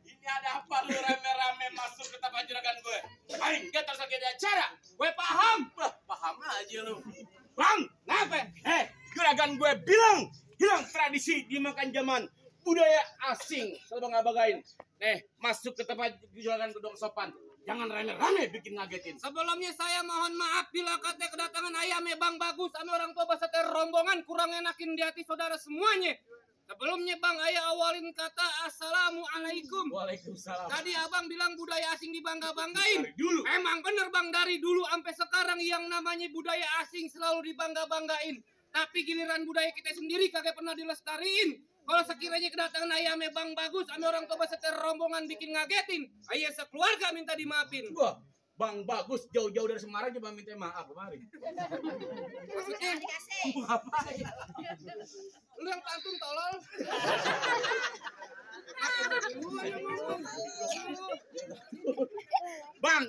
Ini ada apa lu rame-rame masuk ke tempat juragan gue? Aing, gak terus lagi ada acara. Gue paham. Paham aja lu. Bang, ngapa? Juragan gue bilang hilang tradisi dimakan zaman budaya asing. Coba ngabagain. Masuk ke tempat juragan gedung sopan. Jangan rame-rame bikin ngagetin. Sebelumnya saya mohon maaf bila kata kedatangan ayam Bang Bagus sama orang tua beserta rombongan kurang enakin di hati saudara semuanya. Sebelumnya Bang Ayah awalin kata Assalamualaikum. Waalaikumsalam. Tadi Abang bilang budaya asing dibangga-banggain. Dari dulu. Emang bener Bang, dari dulu sampai sekarang yang namanya budaya asing selalu dibangga-banggain. Tapi giliran budaya kita sendiri kagak pernah dilestariin. Kalau sekiranya kedatangan ayam Bang Bagus sama orang tua beserta rombongan bikin ngagetin, ayah sekeluarga minta dimaafin. Wah, Bang Bagus jauh-jauh dari Semarang coba minta maaf kemarin. Maksudnya Ngapain? lu yang pantun tolol. Bang,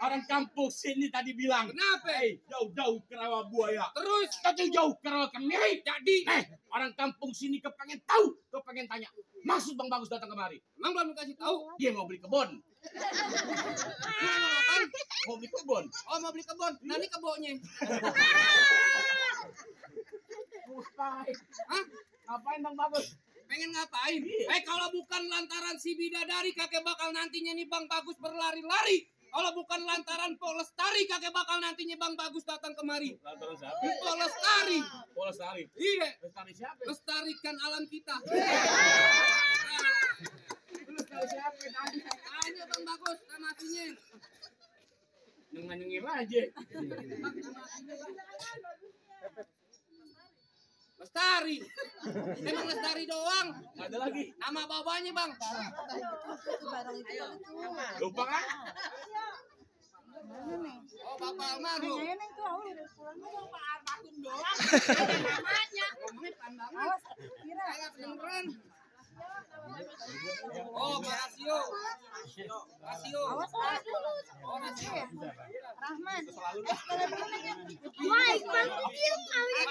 orang kampung sini tadi bilang, Kenapa? jauh-jauh ke rawa buaya. Terus Jauh-jauh ke rawa kemiri. jadi Orang kampung sini kepengen tahu, kepengen tanya. Maksud Bang Bagus datang kemari? emang belum dikasih tahu. Dia mau beli kebun. Dia mau ngapain? Mau beli kebun. Oh, mau beli kebun. Nah, ini kebunnya. Hah? Ngapain Bang Bagus? Pengen ngapain? Kalau bukan lantaran si bidadari kakek bakal nantinya nih Bang Bagus berlari-lari. Kalau bukan lantaran Po Lestari kakek bakal nantinya Bang Bagus datang kemari. Lantaran siapa? Po Lestari. Po Lestari. Iya. Lestari siapa? Lestarikan alam kita. Lestari siapa? Tanya Bang Bagus nama aslinya. Nyengir aja. Lestari. Emang Lestari doang. Nggak ada lagi. Nama babanya, Bang. Lupa kan? Oh, Bapak almarhum. Ngomongnya pandangan. Kayak beneran. Oh, Pak Rasio. Rasio. Oh, Rasio. Rahman. Wah, Iqbal diam kami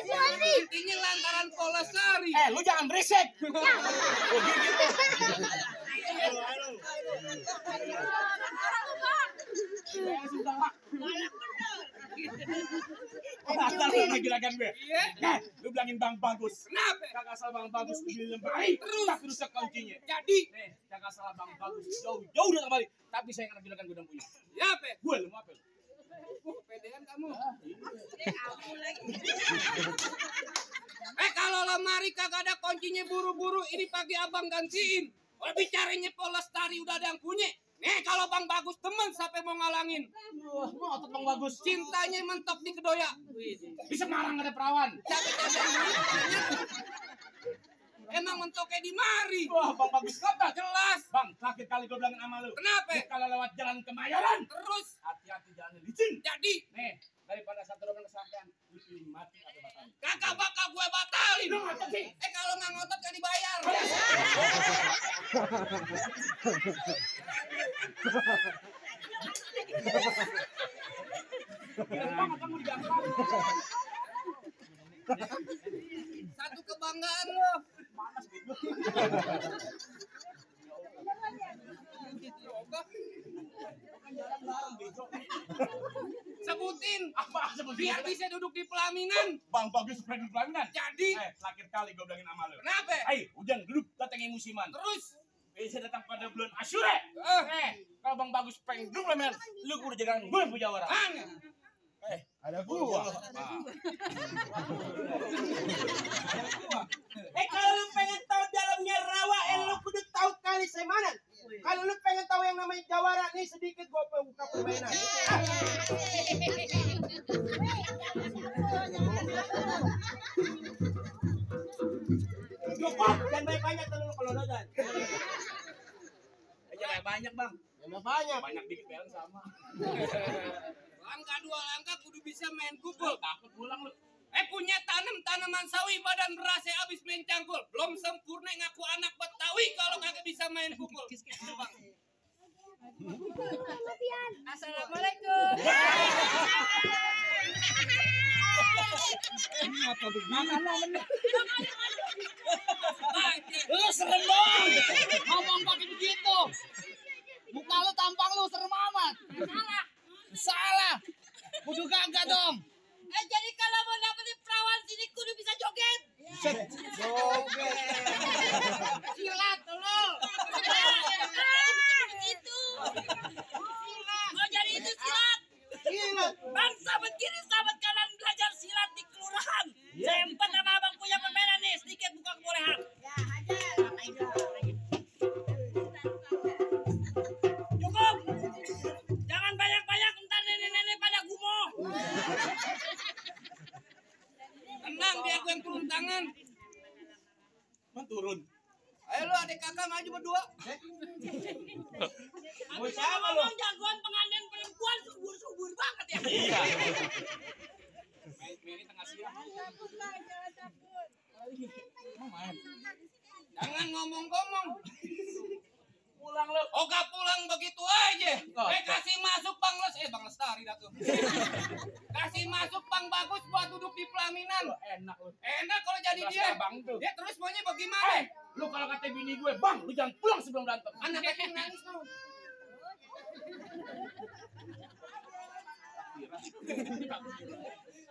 jadi Intinya lantaran Polesari. Lu jangan berisik. Gila-gilakan gue. Iya. Nah, lu bilangin Bang Bagus. Kenapa? Kagak salah Bang Bagus di lemari. Terus. Tapi rusak kuncinya. Jadi, Nih, kagak salah Bang Bagus. Jauh udah kembali. Tapi saya nggak gila-gilakan gudang punya. ya apa? Gue lu mau apa? Pedean kamu. Kalau lemari kagak ada kuncinya buru-buru, ini pagi abang gantiin. Oh, bicaranya Polestari udah ada yang punya. Nih kalau Bang Bagus temen sampai mau ngalangin. Wah, mau otot Bang Bagus. Cintanya mentok di Kedoya. Di Semarang ada perawan. Emang mentoknya di mari. Wah, Bang Bagus kata. Jelas. Bang, terakhir kali gue bilangin sama lu. Kenapa? Kalau lewat jalan Kemayoran, Terus hati-hati jalan licin. jadi Nih, daripada satu rombongan kesampaian, lu pilih mati atau batalin. kagak bakal gue batalin. Lu ngotot sih. Kalau nggak ngotot kan dibayar. Gila banget kamu diangkat. Satu kebanggaan lo. Panas gitu. Sebutin. Apa seperti Biar bisa duduk di pelaminan. Bang Bagus supaya di pelaminan. Jadi, Terakhir kali gue bilangin sama lu. kenapa? Ayo, hujan duduk datangin musiman. Terus, Bisa datang pada bulan Asyure. Kalau Bang Bagus pengen duduk pelaminan, lu udah jangan gue punya orang. mana? Ada gua. Kalau lu pengen tahu dalamnya rawa, lu kudu tahu kali semanan. Kalau lu pengen tahu yang namanya jawara nih sedikit gua buka permainan. Dan banyak-banyak kalau kalau nonton. Jangan banyak bang. Banyak. Banyak dikit bareng sama. Langkah dua langkah kudu bisa main pukul. Takut pulang lu. Punya tanaman sawi badan berasa abis main cangkul. Belum sempurna ngaku anak Betawi kalau kagak bisa main pukul. Assalamualaikum. Lu serem dong. Ngomong pakai begitu. Muka lu tampang lu serem amat. Salah. Kudu gagah dong. Jadi kalau mau dapetin perawan sini kudu bisa joget. Silat lo. Itu. Oh jadi itu silat. Bang sahabat kiri sahabat kanan belajar silat di kelurahan. Sempat sama abang punya permainan nih sedikit buka kebolehan. Cukup. Jangan banyak-banyak ntar nenek-nenek pada gumoh. Tenang biar gue yang turun tangan. Turun. Ayo lu adik kakak maju berdua. Mau siapa lu? Ngomong jagoan pengantin perempuan subur-subur banget ya. Iya. Mary tengah siang. Jangan ngomong-ngomong. Pulang lu. Oh gak pulang begitu aja. Oh. Kasih masuk Bang Bang Lestari dah tuh. Kasih masuk Bang Bagus buat duduk di pelaminan. Enak lu. Enak kalau jadi Terus dia. Bang tuh. Dia terus maunya bagaimana? Lu kalau kata bini gue, bang, lu jangan pulang sebelum berantem. Anaknya kayak nangis lu.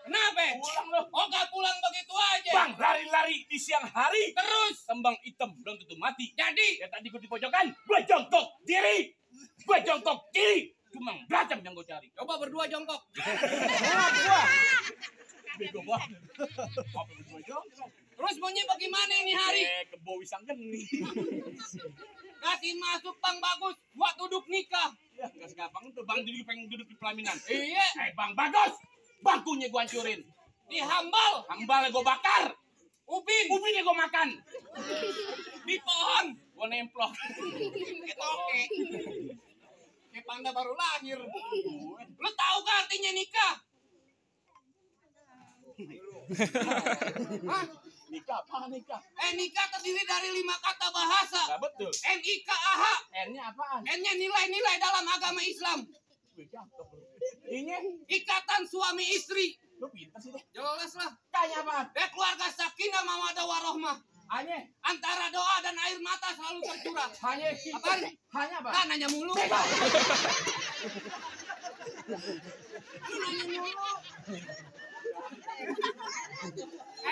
Kenapa? Pulang lu. Oh gak pulang begitu aja. Bang, lari-lari di siang hari. Terus. Kembang hitam belum tentu mati. Jadi. Ya tadi gue di pojokan, gue jongkok diri. Gue jongkok kiri. Cuma beracam yang gue cari. Coba berdua jongkok. Bego banget. Apa yang gue jongkok? Terus maunya bagaimana ini hari? Kebo wisang geni. Kasih masuk Bang Bagus buat duduk nikah. Ya, gak segampang itu. Bang jadi pengen duduk di pelaminan. Iya. Bang Bagus. Bangkunya gue hancurin. Di hambal. Hambalnya gue bakar. Ubinnya gue makan. Di pohon. Gue nemplok. Kayak toke. Kayak panda baru lahir. Lu tahu gak artinya nikah? Hah? Nikah apa nikah? Nikah terdiri dari 5 kata bahasa. Gak betul. N-I-K-A-H. N-nya apaan? N-nya nilai-nilai dalam agama Islam. I-nya? Ikatan suami istri. Lu pintar sih deh. Jelas lah. K-nya apaan? Keluarga sakinah mawaddah warahmah. A-nya? Antara doa dan air mata selalu tercurah. H-nya? Apaan? H-nya apa? Kan nanya mulu.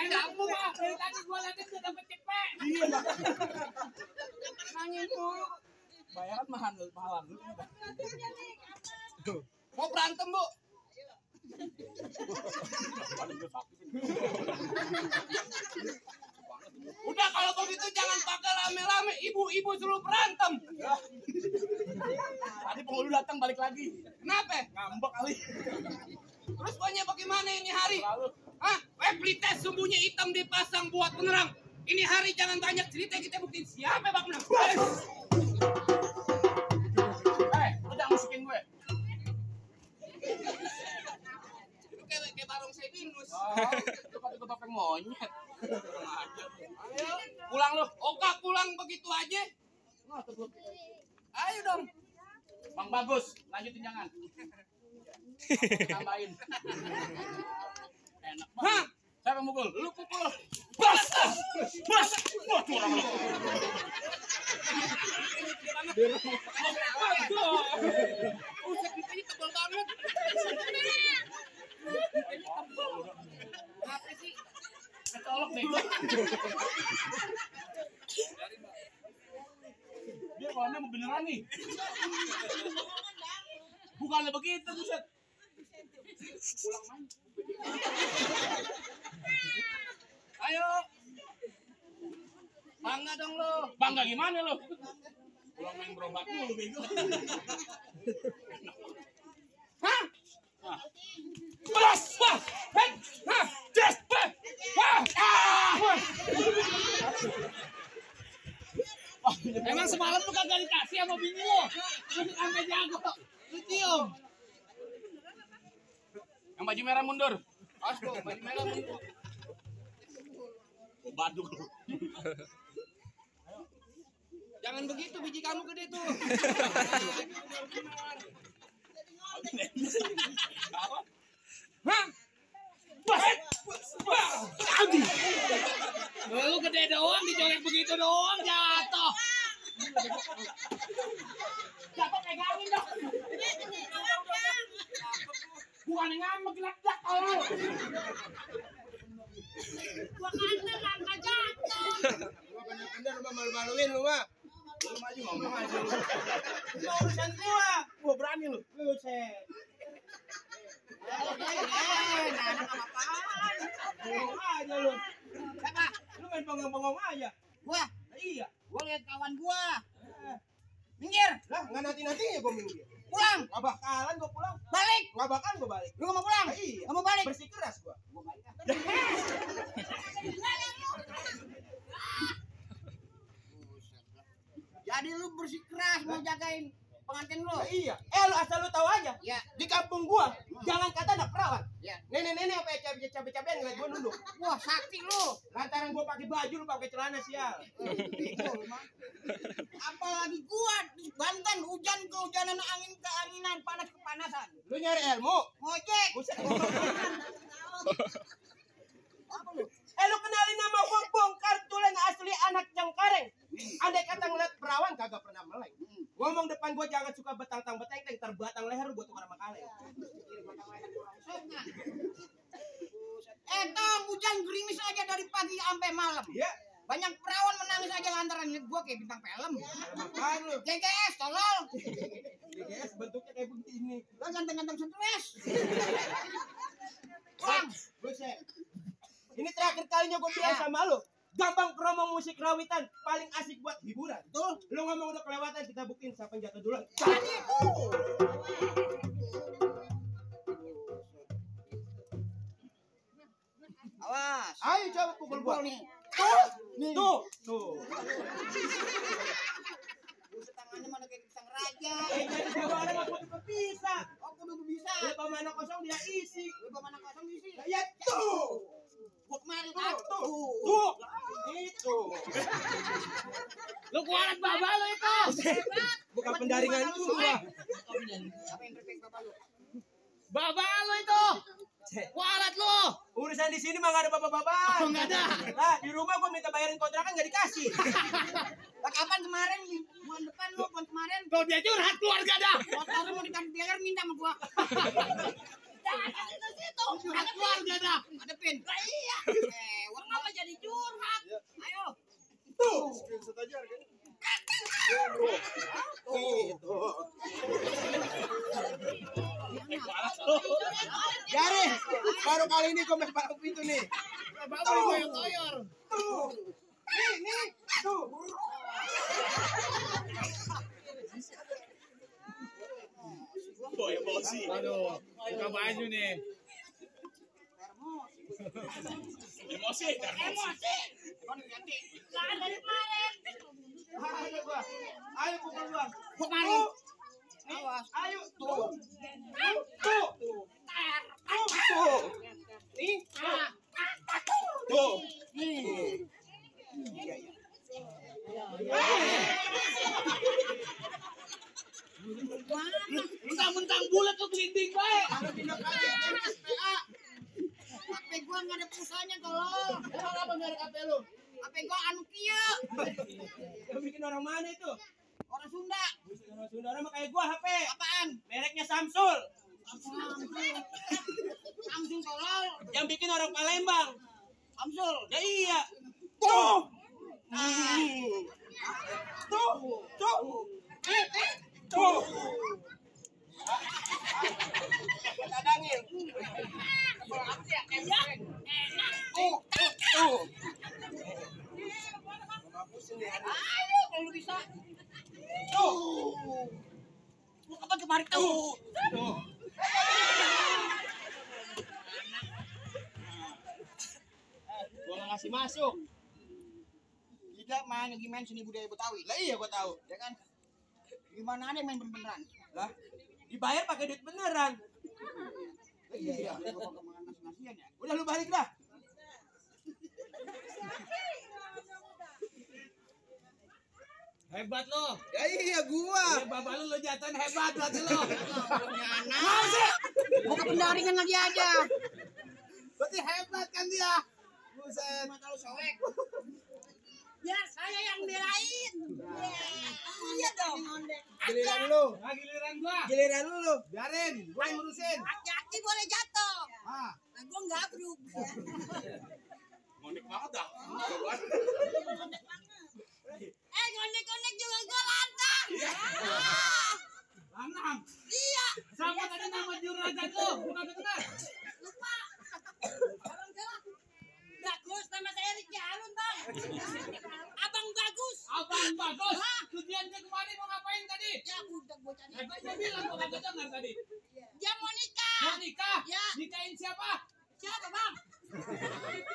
Kamu mah dari tadi gua liatin udah dapet cepet. Iya, Bang. Nanya mulu. Bayaran mahalan lu. Mau berantem, Bu? Udah kalau begitu jangan pakai rame-rame, ibu-ibu suruh berantem. Tadi penghulu datang balik lagi. Kenapa? Ngambek kali. Terus pokoknya bagaimana ini hari? Lalu. Hah? Tes sumbunya hitam dipasang buat penerang. Ini hari jangan banyak cerita, kita buktiin siapa yang bakal menang. Lu jangan musikin gue. Itu kayak barongsai binus. Lu pakai topeng monyet. Ayo, Pulang lu. Oka pulang begitu aja. Ayo dong. Bang Bagus, lanjutin jangan. Tambahin. Enak banget. Hah? Siapa yang mukul? Lu pukul. Bas! Bas! Wah, curang lu. Uset ini tebal banget. Ini tebal. Kenapa sih? Kecolok nih. Dia kolamnya mau beneran nih. Bukannya begitu, buset. Pulang main. Ayo. Bangga dong lo. Bangga gimana lu? Pulang main berobat mulu bego. Hah? Nah. Bas! Wah! Hei! Hah! Des! Wah! Ah! Emang semalam lu kagak dikasih sama bini lo? Lu sampai jago. Lu cium. Yang baju merah mundur. Asko, baju merah mundur. Baduk lu. Jangan begitu, biji kamu gede tuh. Hah? Aduh. Lu gede doang dicolek begitu doang jatuh. Jatuh pegangin dong. Bukan ngambek gelak-gelak kalau. Gua kata langkah jatuh. Gua bener-bener lu malu-maluin lu mah. Lu maju ngomong aja lu. Itu urusan gua. Gua berani lu. Buset. Bengong aja lu. Siapa? Lu main bengong-bengong aja. Gua. Iya. Gua lihat kawan gua. Minggir. Lah, nggak nanti-nantinya gua minggir. Pulang. Nggak bakalan gua pulang. Balik. Nggak bakalan gua balik. Lu nggak mau pulang? Iya. Nggak mau balik. Bersikeras gua. Jadi lu bersikeras mau jagain pengantin lu. Nah, iya. Lu asal lu tahu aja. Ya. Di kampung gua, jangan kata ada perawan. Ya. Nenek-nenek apa cabe-cabean ngeliat gua nunduk. Wah, sakti lu. Lantaran gua pakai baju lu pakai celana sial. Apalagi gua di Banten hujan kehujanan, angin keanginan, panas kepanasan. Lu nyari ilmu. Ngojek. Buset. Apa lu? Lu kenalin nama gua bongkar tulen asli anak Cengkareng. Andai kata ngeliat perawan kagak pernah meleng. Ngomong depan gua jangan suka betang-betang terbatang leher gua tukar sama kalian. Tong hujan gerimis aja dari pagi sampai malam. Iya. Banyak perawan menangis aja lantaran lihat gua kayak bintang film. Makan lu. GGS tolol. GGS bentuknya kayak begini. Lu ganteng-ganteng stres. Pulang. Buset. Ini terakhir kalinya gua bilang sama lu. Gampang promo musik rawitan paling asik buat hiburan. Tuh. Lu ngomong udah kelewatan, kita buktiin siapa yang jatuh duluan. jempol nih. Tuh. Buset, tangannya mana kayak pisang raja. Jadi jawabannya mah kudu bisa. Oh, kudu bisa. Lupa mana kosong dia isi. Lupa mana kosong isi. Ya tuh. Gua kemarin Tuh. Itu. Lu kualat baba lu itu. Bukan pendaringan gua. Apa yang perfect bapak lu? Baba lu itu. Kualat lu. Urusan di sini mah gak ada bapak-bapak. Oh, nggak ada. Nah, di rumah gua minta bayarin kontrakan gak dikasih. Lah kapan kemarin? Bulan depan lu, bulan kemarin. Kalau dia curhat keluarga dah. Motor mau dikasih biar minta sama gua. Jangan kasih ke situ. Curhat keluarga dah. Ada pin. Lah iya. Kenapa jadi curhat? Ayo. Tuh. Jari, baru kali ini gue main pakai pintu nih. Bapak lu koyor. Tuh. Nih. Tuh. Boy, emosi. Aduh, buka baju nih. Emosi. Emosi. Lah dari kemarin. Ayo gua. Ayo pukul gua. Gua kemarin. Awas. Ayo. Tuh. Nih. Tuh. Mentang-mentang bulat tuh gelinding baik. HP gua enggak ada pulsanya tolong. Emang apa merek HP lu? HP gua anu Kia. Yang bikin orang mana itu? Orang Sunda. Orang Sunda mah kayak gua HP. Apaan? Mereknya Samsul. Samsung tolol. Yang bikin orang Palembang. Samsul. Ya iya. Tuh. Tuh. Tuh. Dadangin. Tuh. Ayo kalau bisa. Tuh. Lu kapan kemarin tuh? Tuh. Gua nggak ngasih masuk. Tidak main lagi main seni budaya Betawi. Lah iya gua tahu. Ya kan? Gimana ada yang main beneran? Lah, dibayar pakai duit beneran. Iya. Gua bakal makan nasi-nasian ya. Udah lu balik dah. Hebat lo. Ya iya gua. Bapak lu jatuhin hebat berarti lo. Anak. Mau ke pendaringan lagi aja. Berarti hebat kan dia. Buset. Mata lu sobek. Biar saya yang belain. Iya dong. Giliran lu. Nah, giliran gua. Giliran lu. Biarin, gua yang ngurusin. Aki-aki boleh jatuh. Ah. Nah, gue nggak abruk. Monik banget dah. Konek-konek juga gue lantang. Lanang. Iya. Siapa tadi nama juragan lu? Gua kagak dengar. Lupa. Abang salah. Bagus, nama saya Ricky Harun, Bang. Abang Bagus. Abang Bagus. Tujuannya kemarin mau ngapain tadi? Ya udah gue cari. Gua bilang gua kagak dengar tadi. Dia mau nikah. Mau nikah? Ya. Nikahin siapa? Siapa, Bang?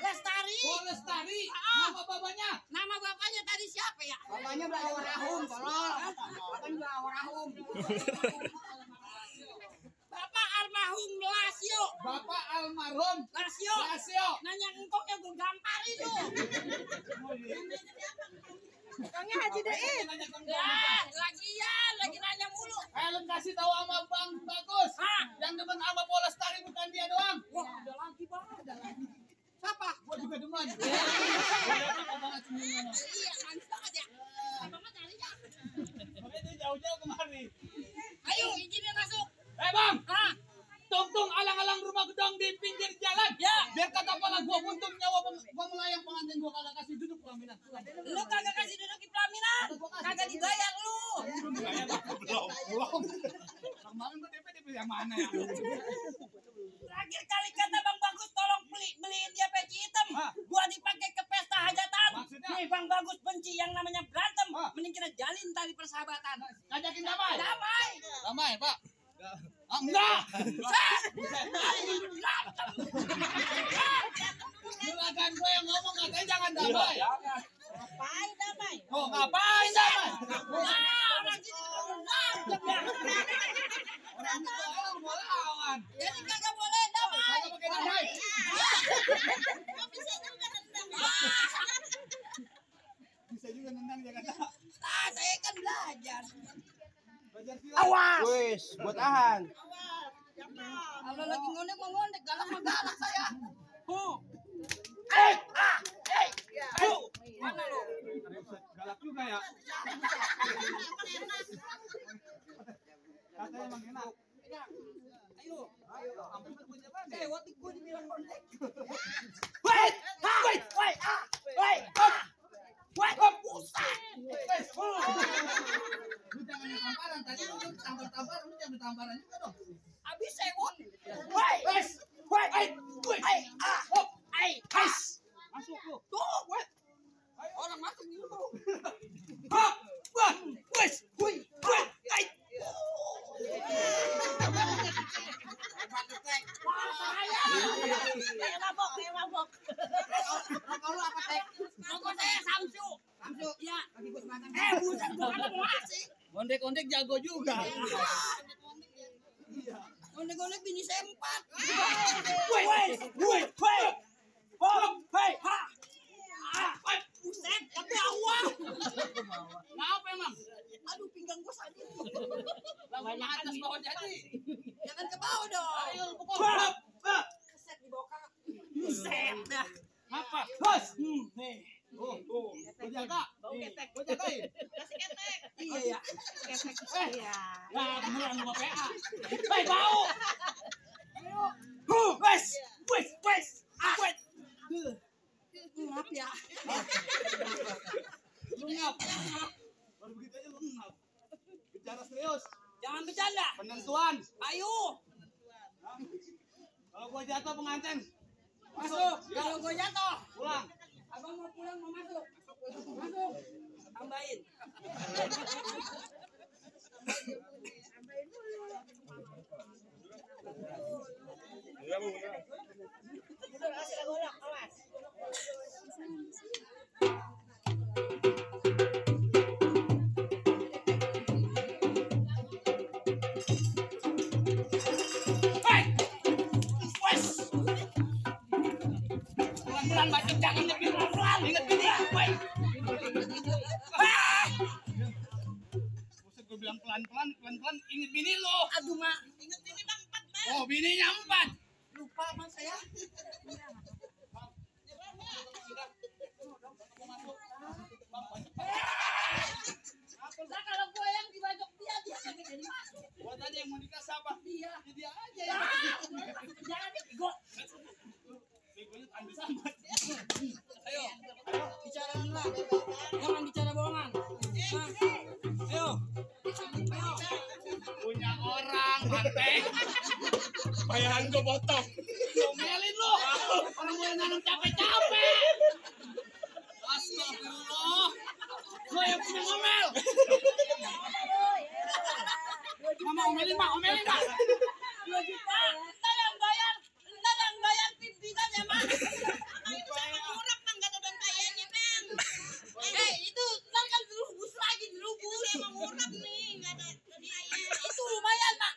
Lestari. Oh, Lestari. Ah. Nama babanya? Nama bapaknya tadi siapa ya? Bapaknya Belanda Warahum, tolol. Bapaknya juga Warahum. Bapak almarhum Lasio. Bapak almarhum Lasio. Lasio. Nanya engkongnya gue gamparin lu. Kangnya Haji Dain. Ya, lagi nanya mulu. Helm kasih tahu sama Bang Bagus. Hah? Yang demen sama Bola Lestari bukan dia doang. Wah, ada lagi, Bang. Ada lagi. Siapa? Gua juga demen. Iya, manis banget ya. Abang mah carinya. Makanya dia jauh-jauh kemari. Ayo, izinin masuk. Bang. Hah? Tung-tung alang-alang rumah gedong di pinggir jalan. Ya. Biar kata pala gua buntung nyawa gua melayang pengantin gua kagak kasih duduk pelaminan. Lu kagak kasih duduk di pelaminan. Kagak dibayar lu. Belum. Kemarin gua DP yang mana ya? Terakhir kali kata Bang Bagus tolong beliin dia peci hitam. Hah? Gua dipakai ke pesta hajatan. Maksudnya? Nih Bang Bagus benci yang namanya berantem. Hah? Mending kita jalin tali persahabatan. Ngajakin damai. Damai. Damai, Pak. Enggak. Berantem. Juragan gue yang ngomong katanya jangan damai. Ngapain damai? Oh, ngapain damai? Orang itu Orang itu orang mau lawan. jadi kagak boleh damai. Kagak pakai damai. Nggak bisa juga nendang. Bisa juga nendang jangan. Saya kan belajar. Belajar silat. Awas. Wis, buat tahan. Kalau lagi ngondek mau ngondek, galak mah galak saya. Mana lu? Galak juga ya. Katanya emang enak. Ayo. Ampun punya apa nih? Waktu gue dibilang ngondek. Wait, pusat. Lu jangan yang tamparan tadi lu tampar-tampar lu jangan tamparan juga dong. Abis sewot. Masuk lu. Tuh, orang masuk dulu. Kayak mabok. Rokok lu apa tek? Rokok saya Samsu. Samsu. Iya. Buset Bukan gua mau asik. Ondek-ondek jago juga. Ngondek-ngondek bini saya 4. Buset, tapi awal. Kenapa emang? Aduh, pinggang gua sakit. Lawan atas bawah jadi. Jangan ke bawah dong. Ayo pukul. Keset di bokap. Buset dah. Apa? Nih. Oh, gua jaga. Bau ketek. Gua jagain. Kasih ketek. Iya ya. Ketek. Iya. Nah, beneran gua PA. Bau. Ngap ya. Lu ngap. Baru begitu aja lu ngap. Bicara serius. Jangan bercanda. Penentuan. Ayo. Kalau gua jatuh pengantin. Masuk. Kalau gua jatuh. Pulang. Abang mau pulang mau masuk. Masuk. Tambahin. Udah kasih lagu golok, awas. Pelan-pelan bacot jangan nyepir pelan-pelan. Ingat gini ya. Buset gua bilang pelan-pelan, inget bini lo. Aduh, Mak. Ingat ini Bang 4, Bang. Oh, bininya 4. Lupa Bang saya. Nah, kalau gue yang dibajak dia kagak jadi masuk. Gua tadi yang mau nikah siapa? Dia. Dia aja ya. Jangan dibego. Begonya ambil sambat. Ayo, bicara benar. Jangan bicara bohongan. Nah, ayo. Ayo. Punya orang, banteng. Bayaran gua potong. Ngomelin lo. Orang gue nanam capek-capek. Astagfirullah. Lo yang punya ngomel. Mama omelin, Mak. 2 juta. Entar yang bayar pimpinan ya, Mak. Itu sama murah, Bang. Gak ada bayarnya, Bang. Itu ntar kan dirubus lagi, dirubus. Sama murah nih. Gak ada bayar. Itu lumayan, Mak.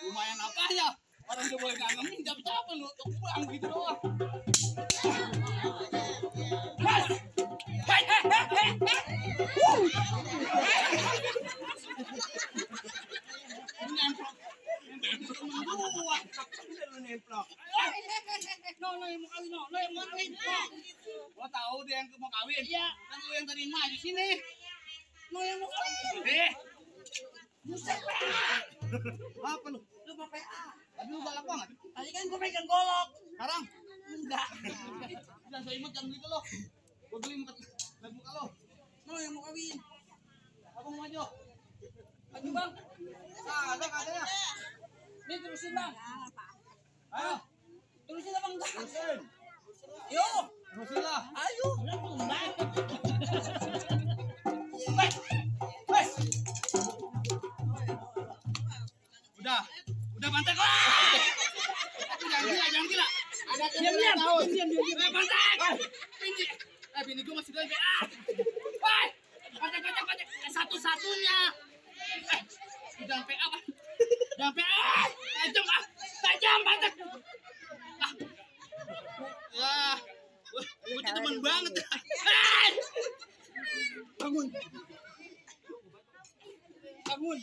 lumayan apa ya? Orang udah boleh ngalamin, capek-capek lu. Pulang gitu doang. Mas. No, yang mau kawin, no, yang mau kawin. Gua tahu dia yang mau kawin. Iya. Kan lu yang tadi maju sini. No, yang mau kawin. Buset, Apa lu? lu mau PA. Tadi lu galak banget. Tadi kan gue pegang golok. Sekarang Enggak. jangan so imut jangan gitu lo. Gua beli muka muka lo. No, yang mau kawin. Abang maju. Maju, Bang. Ada katanya. Nih, terusin, Bang. Ayo. Terusin, Bang. Terusin. Yo. Terusin lah. Ayo. Udah tumbang. Udah bantek lah. Jangan gila. Diam. Bini gue masih gede. Woi, kocak. Satu-satunya. Jangan PA, Pak. Jangan PA. Tajam, banget. Wah, gue teman banget. Bangun. Aduh.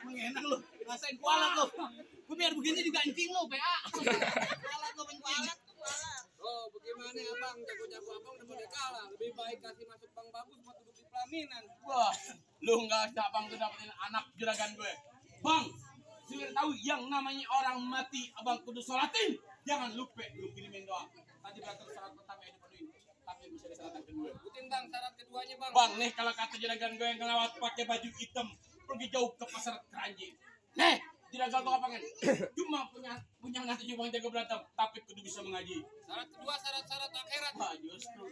Mengenak lu. Rasain kualat lu. Gue biar begini juga anjing lu, PA. Kualat lu, kualat. Oh, bagaimana abang? Jago-jago abang udah pada kalah. Lebih baik kasih masuk Bang Bagus buat duduk di pelaminan. Wah, lu nggak ada bang tuh dapetin anak juragan gue. Bang, sudah tahu yang namanya orang mati abang kudu sholatin. Jangan lupa lu kirimin doa. Tadi beratur syarat pertama yang dipenuhi, tapi bisa disyaratkan kedua. Ikutin Bang syarat keduanya Bang. Bang, nih kalau kata juragan gue yang ngelawat pakai baju hitam, pergi jauh ke pasar Keranji. Nih, juragan gue apa kan? Cuma punya nasi cuma jago berantem, tapi kudu bisa mengaji. Syarat kedua syarat akhirat. Nah, justru.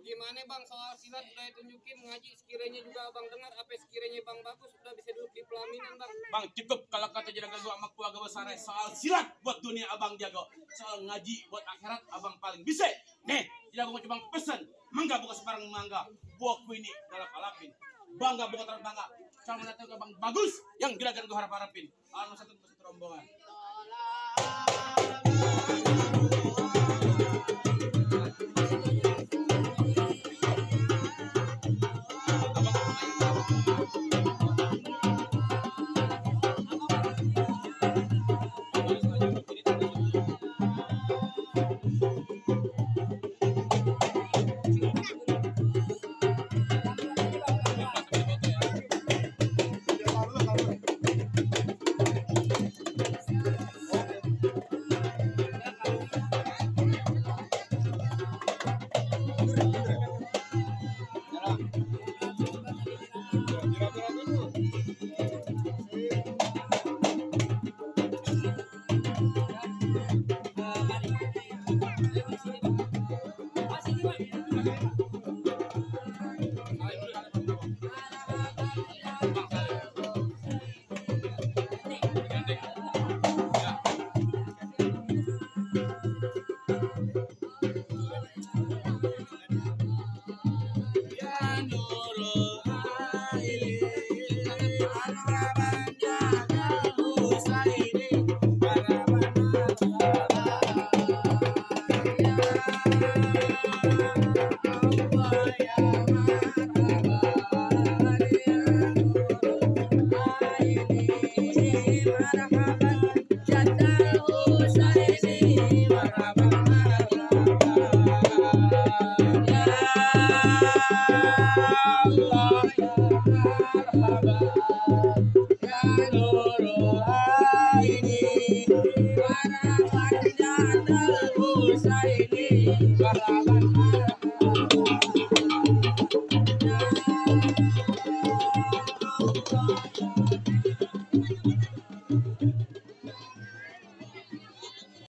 Bagaimana Bang soal silat udah ditunjukin, ngaji sekiranya juga abang dengar, apa sekiranya Bang Bagus udah bisa duduk di pelaminan Bang. Bang, cukup kalau kata juragan gua sama keluarga besar soal silat buat dunia abang jago, soal ngaji buat akhirat abang paling bisa. Nih, juragan gua cuma pesen, mangga bukan sembarang mangga, buahku ini galak-galapin, bangga bukan terlalu bangga, sama datang ke Bang Bagus yang juragan gua harap-harapin. Alhamdulillah satu rombongan. Ini